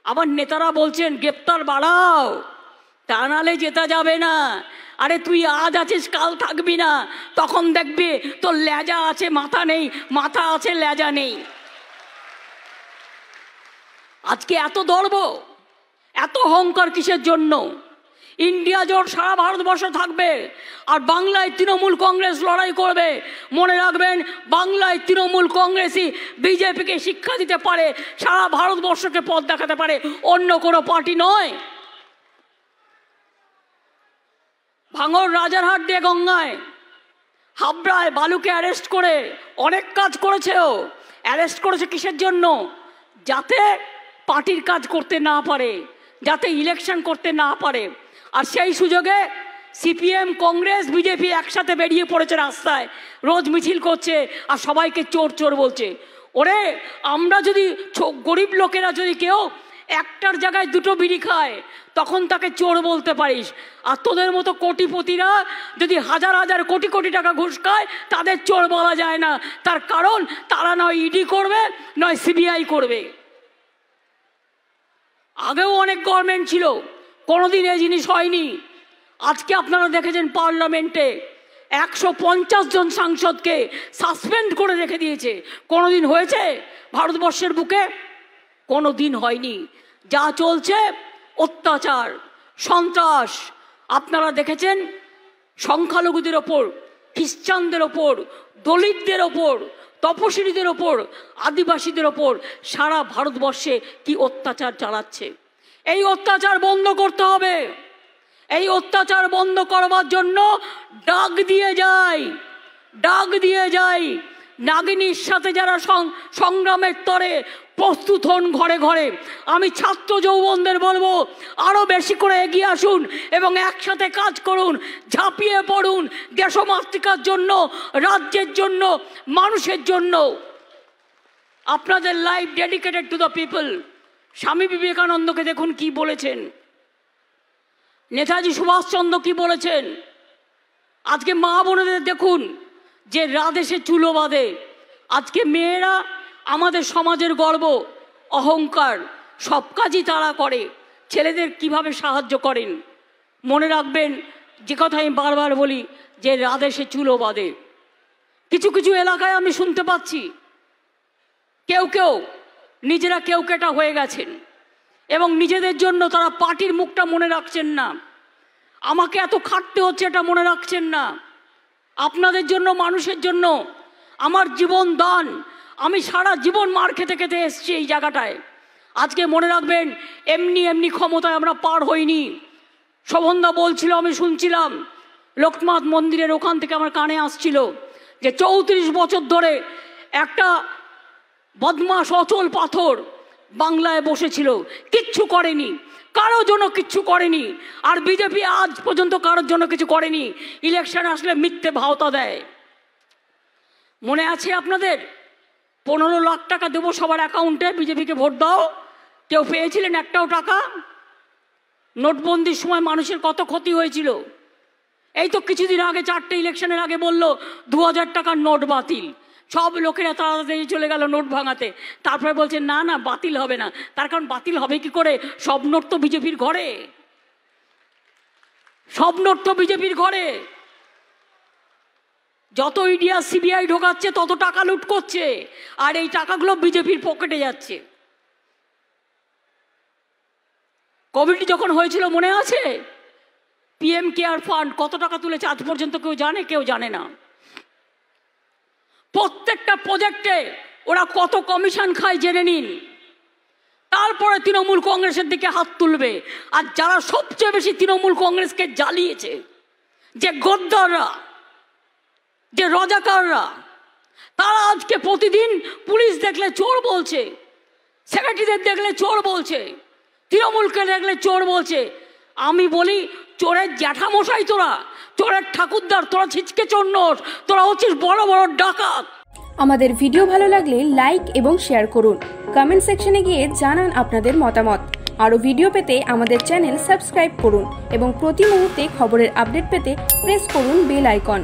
আবার নেতারা বলছেন গ্রেপ্তার বাড়াও, তা নাহলে জেতা যাবে না। আরে তুই আজ আছিস কাল থাকবি না, তখন দেখবি তোর লেজা আছে মাথা নেই, মাথা আছে লেজা নেই। আজকে এত দর্ব, এত অহংকার কিসের জন্য? ইন্ডিয়া জোট সারা ভারতবর্ষে থাকবে, আর বাংলায় তৃণমূল কংগ্রেস লড়াই করবে। মনে রাখবেন, বাংলায় তৃণমূল কংগ্রেসই বিজেপিকে শিক্ষা দিতে পারে, সারা ভারতবর্ষকে পথ দেখাতে পারে, অন্য কোনো পার্টি নয়। ভাঙড় রাজারহাট দিয়ে গঙ্গায়, হাবড়ায় বালুকে অ্যারেস্ট করে অনেক কাজ করেছে। ও অ্যারেস্ট করেছে কিসের জন্য? যাতে পার্টির কাজ করতে না পারে, যাতে ইলেকশন করতে না পারে। আর সেই সুযোগে সিপিএম, কংগ্রেস, বিজেপি একসাথে বেরিয়ে পড়েছে রাস্তায়, রোজ মিছিল করছে আর সবাইকে চোর চোর বলছে। ওরে, আমরা যদি গরিব লোকেরা যদি কেউ একটার জায়গায় দুটো বিড়ি খায়, তখন তাকে চোর বলতে পারিস। আর তোদের মতো কোটিপতিরা যদি হাজার হাজার কোটি কোটি টাকা ঘুষ খায়, তাদের চোর বলা যায় না। তার কারণ তারা নয় ইডি করবে, নয় সিবিআই করবে। আগেও অনেক গভর্নমেন্ট ছিল, কোনোদিন এই জিনিস হয়নি। আজকে আপনারা দেখেছেন পার্লামেন্টে 150 জন সাংসদকে সাসপেন্ড করে রেখে দিয়েছে। কোনোদিন হয়েছে ভারতবর্ষের বুকে? কোনোদিন হয়নি। যা চলছে অত্যাচার, সন্ত্রাস। আপনারা দেখেছেন সংখ্যালঘুদের ওপর, খ্রিস্টানদের ওপর, দলিতদের ওপর, তপশিলীদের ওপর, আদিবাসীদের ওপর সারা ভারতবর্ষে কি অত্যাচার চালাচ্ছে। এই অত্যাচার বন্ধ করতে হবে। এই অত্যাচার বন্ধ করবার জন্য ডাক দিয়ে যাই নাগিনীর সাথে যারা সংগ্রামের তরে প্রস্তুত হন ঘরে ঘরে। আমি ছাত্র যৌবনদের বলবো, আরো বেশি করে এগিয়ে আসুন এবং একসাথে কাজ করুন, ঝাঁপিয়ে পড়ুন দেশমাতৃকার জন্য, রাজ্যের জন্য, মানুষের জন্য। আপনাদের life dedicated to the people. স্বামী বিবেকানন্দকে দেখুন কি বলেছেন, নেতাজি সুভাষচন্দ্র কি বলেছেন। আজকে মা বোনেদের দেখুন যে রাদেশে চুলো বাঁধে। আজকে মেয়েরা আমাদের সমাজের গর্ব, অহংকার, সব কাজই তারা করে। ছেলেদের কিভাবে সাহায্য করেন। মনে রাখবেন যে কথা আমি বারবার বলি, যে রাদেশে চুলো বাঁধে। কিছু কিছু এলাকায় আমি শুনতে পাচ্ছি কেউ নিজেরা কেউকেটা হয়ে গেছেন এবং নিজেদের জন্য তারা পার্টির মুখটা মনে রাখছেন না। আমাকে এত খাটতে হচ্ছে এটা মনে রাখছেন না। আপনাদের জন্য, মানুষের জন্য আমার জীবন দান। আমি সারা জীবন মার খেতে খেতে এসছি এই জায়গাটায়। আজকে মনে রাখবেন, এমনি ক্ষমতায় আমরা পার হইনি। শোভনদা বলছিল, আমি শুনছিলাম, লোকনাথ মন্দিরের ওখান থেকে আমার কানে আসছিল যে 34 বছর ধরে একটা বদমাশ অচল পাথর বাংলায় বসেছিল, কিচ্ছু করেনি, কারোর জন্য কিচ্ছু করেনি। আর বিজেপি আজ পর্যন্ত কারোর জন্য কিছু করেনি। ইলেকশন আসলে মিথ্যে ভাওতা দেয়। মনে আছে আপনাদের? 15 লাখ টাকা দেবো সবার অ্যাকাউন্টে, বিজেপিকে ভোট দাও। কেউ পেয়েছিলেন একটাও টাকা? নোটবন্দির সময় মানুষের কত ক্ষতি হয়েছিল। এই তো কিছুদিন আগে, 4টে ইলেকশনের আগে বলল 2000 টাকার নোট বাতিল। সব লোকেরা তাড়াতাড়ি চলে গেল নোট ভাঙাতে। তারপরে বলছে না বাতিল হবে না। তার কারণ বাতিল হবে কি করে? সব নোট তো বিজেপির ঘরে, সব নোট তো বিজেপির ঘরে। যত ইডিয়া সিবিআই ঢোকাচ্ছে তত টাকা লুট করছে, আর এই টাকাগুলো বিজেপির পকেটে যাচ্ছে। কোভিড যখন হয়েছিল মনে আছে? পিএম কেয়ার ফান্ড কত টাকা তুলেছে আজ পর্যন্ত কেউ জানে না। প্রত্যেকটা প্রজেক্টে ওরা কত কমিশন খায় জেনে নিন, তারপরে তৃণমূল কংগ্রেসের দিকে হাত তুলবে। আর যারা সবচেয়ে বেশি তৃণমূল কংগ্রেসকে জ্বালিয়েছে, যে গদ্দাররা, যে রজাকাররা, তারা আজকে প্রতিদিন পুলিশ দেখলে চোর বলছে, সেক্রেটারিদের দেখলে চোর বলছে, তৃণমূলকে দেখলে চোর বলছে। আমি বলি, চোরের জ্যাঠামশাই তোরা, চোরের ঠাকুরদার তোরা, ছিচকে চোর নোস, তোরা হচ্ছিস বড় বড় ডাকাত। আমাদের ভিডিও ভালো লাগলে লাইক এবং শেয়ার করুন। কমেন্ট সেকশনে গিয়ে জানান আপনাদের মতামত। আরও ভিডিও পেতে আমাদের চ্যানেল সাবস্ক্রাইব করুন এবং প্রতি মুহূর্তে খবরের আপডেট পেতে প্রেস করুন বেল আইকন।